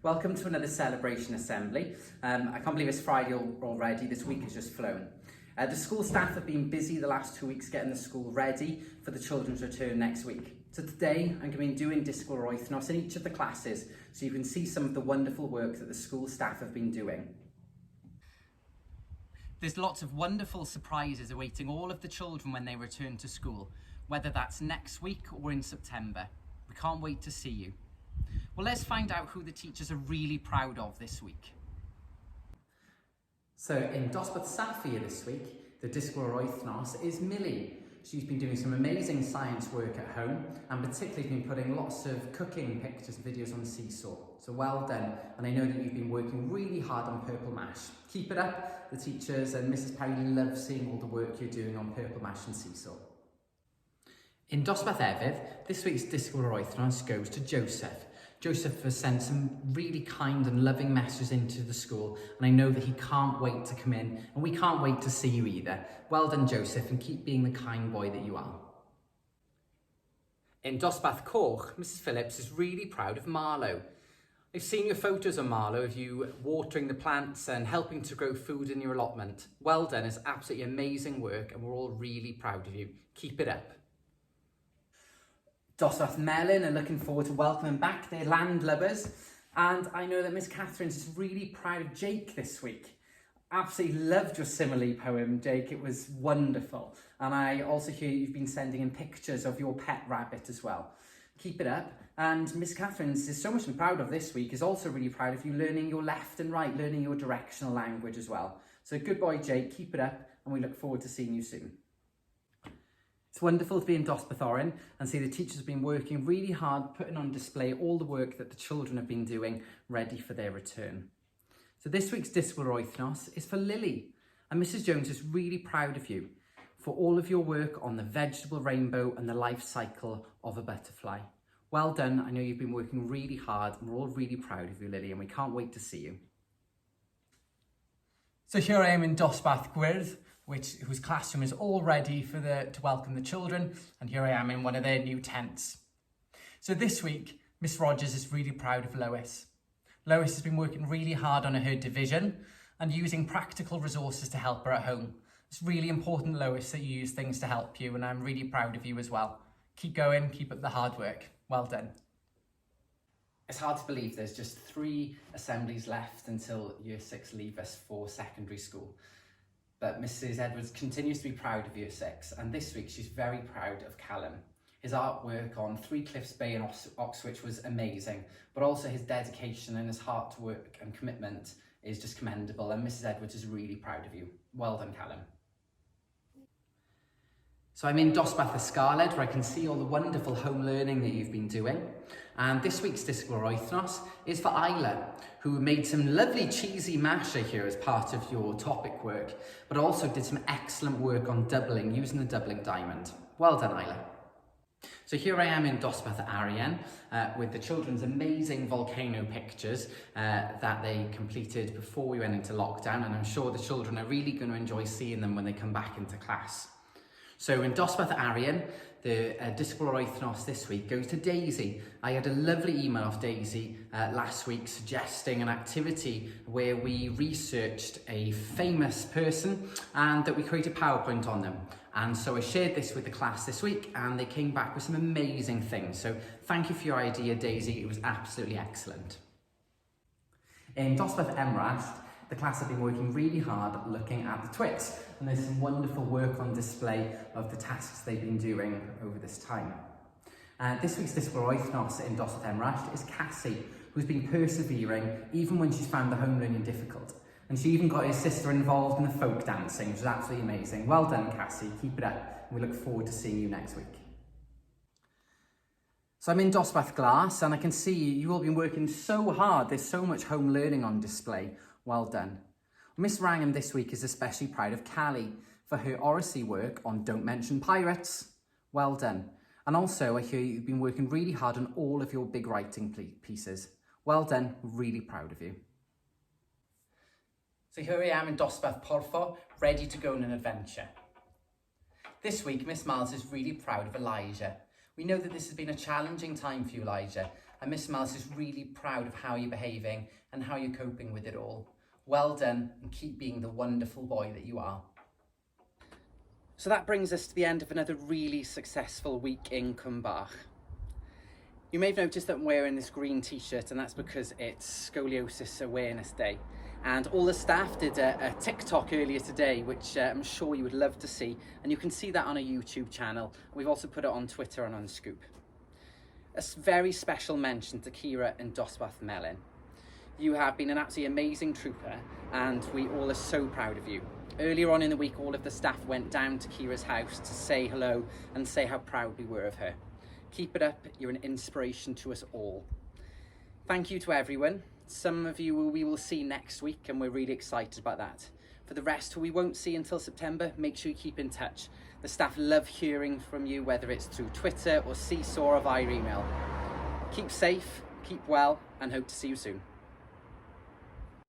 Welcome to another celebration assembly. I can't believe it's Friday already. This week has just flown. The school staff have been busy the last 2 weeks getting the school ready for the children's return next week. So today I'm going to be doing Disgwyl yr Wythnos in each of the classes so you can see some of the wonderful work that the school staff have been doing. There's lots of wonderful surprises awaiting all of the children when they return to school, whether that's next week or in September. We can't wait to see you. Well, let's find out who the teachers are really proud of this week. So in Dosbarth Safia this week, the Disgwyl yr Wythnos is Millie. She's been doing some amazing science work at home and particularly been putting lots of cooking pictures and videos on Seesaw. So well done, and I know that you've been working really hard on Purple Mash. Keep it up. The teachers and Mrs Perry love seeing all the work you're doing on Purple Mash and Seesaw. In Dosbarth Efydd, this week's Disgwyl yr Wythnos goes to Joseph. Joseph has sent some really kind and loving messages into the school, and I know that he can't wait to come in, and we can't wait to see you either. Well done, Joseph, and keep being the kind boy that you are. In Dosbarth Coch, Mrs Phillips is really proud of Marlo. I've seen your photos of Marlo, of you watering the plants and helping to grow food in your allotment. Well done, it's absolutely amazing work, and we're all really proud of you. Keep it up. Dosbarth Melyn are looking forward to welcoming back their landlubbers, and I know that Miss Catherine's is really proud of Jake this week. Absolutely loved your simile poem, Jake. It was wonderful, and I also hear you've been sending in pictures of your pet rabbit as well. Keep it up. And Miss Catherine's is so much to be proud of this week, is also really proud of you learning your left and right, learning your directional language as well. So good boy, Jake, keep it up, and we look forward to seeing you soon. It's wonderful to be in Dosbarth Oren and see the teachers have been working really hard, putting on display all the work that the children have been doing, ready for their return. So this week's Disgwyl yr Wythnos is for Lily, and Mrs Jones is really proud of you for all of your work on the vegetable rainbow and the life cycle of a butterfly. Well done. I know you've been working really hard, and we're all really proud of you, Lily, and we can't wait to see you. So here I am in Dosbarth Gwyrdd, whose classroom is all ready to welcome the children, and here I am in one of their new tents. So this week, Miss Rogers is really proud of Lois. Lois has been working really hard on her division and using practical resources to help her at home. It's really important, Lois, that you use things to help you, and I'm really proud of you as well. Keep going, keep up the hard work. Well done. It's hard to believe there's just 3 assemblies left until Year 6 leave us for secondary school. But Mrs Edwards continues to be proud of Year 6, and this week she's very proud of Callum. His artwork on Three Cliffs Bay in Oxwich was amazing, but also his dedication and his hard work and commitment is just commendable, and Mrs Edwards is really proud of you. Well done, Callum. So I'm in Dosbarth Ysgarled, where I can see all the wonderful home learning that you've been doing. And this week's Disgwyl yr Wythnos is for Isla, who made some lovely cheesy masher here as part of your topic work, but also did some excellent work on doubling, using the doubling diamond. Well done, Isla. So here I am in Dosbarth Arian with the children's amazing volcano pictures that they completed before we went into lockdown, and I'm sure the children are really going to enjoy seeing them when they come back into class. So in Dosbarth Arian, the Disgwyl yr Wythnos this week goes to Daisy. I had a lovely email off Daisy last week suggesting an activity where we researched a famous person and that we created PowerPoint on them. And so I shared this with the class this week, and they came back with some amazing things. So thank you for your idea, Daisy. It was absolutely excellent. In Dosbarth Emrallt, the class have been working really hard looking at the Twits, and there's some wonderful work on display of the tasks they've been doing over this time. This week's Disgwyl yr Wythnos in Dosbarth Emrallt is Cassie, who's been persevering even when she's found the home learning difficult. And she even got her sister involved in the folk dancing, which is absolutely amazing. Well done, Cassie, keep it up, and we look forward to seeing you next week. So I'm in Dosbarth Glas, and I can see you've all been working so hard. There's so much home learning on display. Well done. Miss Wrangham this week is especially proud of Callie for her oracy work on Don't Mention Pirates. Well done. And also I hear you've been working really hard on all of your big writing pieces. Well done, really proud of you. So here I am in Dosbarth Porffor, ready to go on an adventure. This week, Miss Miles is really proud of Elijah. We know that this has been a challenging time for you, Elijah, and Miss Mellis is really proud of how you're behaving and how you're coping with it all. Well done, and keep being the wonderful boy that you are. So that brings us to the end of another really successful week in Cwm Bach. You may have noticed that I'm wearing this green t-shirt, and that's because it's Scoliosis Awareness Day. And all the staff did a TikTok earlier today, which I'm sure you would love to see. And you can see that on a YouTube channel. We've also put it on Twitter and on Scoop. A very special mention to Kira and Dosbarth Melyn. You have been an absolutely amazing trooper, and we all are so proud of you. Earlier on in the week, all of the staff went down to Kira's house to say hello and say how proud we were of her. Keep it up, you're an inspiration to us all. Thank you to everyone. Some of you we will see next week, and we're really excited about that. For the rest who we won't see until September, make sure you keep in touch. The staff love hearing from you, whether it's through Twitter or Seesaw or via email. Keep safe, keep well, and hope to see you soon.